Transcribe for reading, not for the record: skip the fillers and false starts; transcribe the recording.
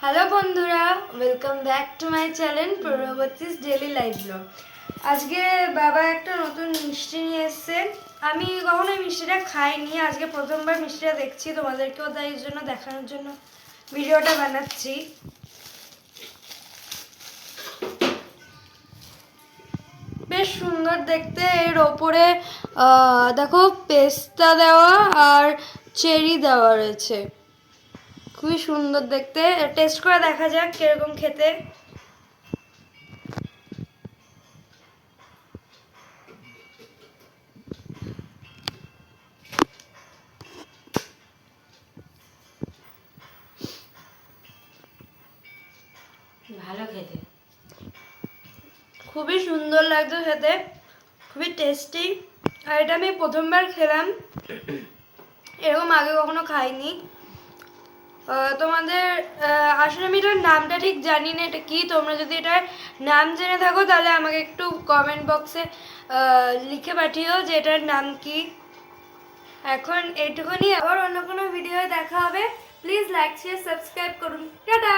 Hello বন্ধুরা, welcome back to my channel Prabhavati's daily life vlog. আজকে বাবা একটা নতুন মিষ্টি নিয়ে এসেছে। আমি কখনো মিষ্টিটা খাইনি, আজকে প্রথমবার মিষ্টিটা দেখছি, তোমাদেরকেও তাই জন্য দেখানোর জন্য ভিডিওটা বানাচ্ছি। বেশ সুন্দর দেখতে। এর ওপরে দেখো পেস্তা দেওয়া আর চেরি দেওয়া রয়েছে, খুবই সুন্দর দেখতে। টেস্ট করে দেখা যাক কিরকম খেতে। ভালো খেতে, খুবই সুন্দর লাগছে খেতে, খুবই টেস্টি। আর এটা আমি প্রথমবার খেলাম, এরকম আগে কখনো খাইনি। তোমাদের আসলে আমি এটার নামটা ঠিক জানি না এটা কি। তোমরা যদি এটার নাম জেনে থাকো তাহলে আমাকে একটু কমেন্ট বক্সে লিখে পাঠিও যে এটার নাম কি। এখন এইটুকুনি, আবার অন্য কোনো ভিডিও দেখা হবে। প্লিজ লাইক শেয়ার সাবস্ক্রাইব করুন। টাটা।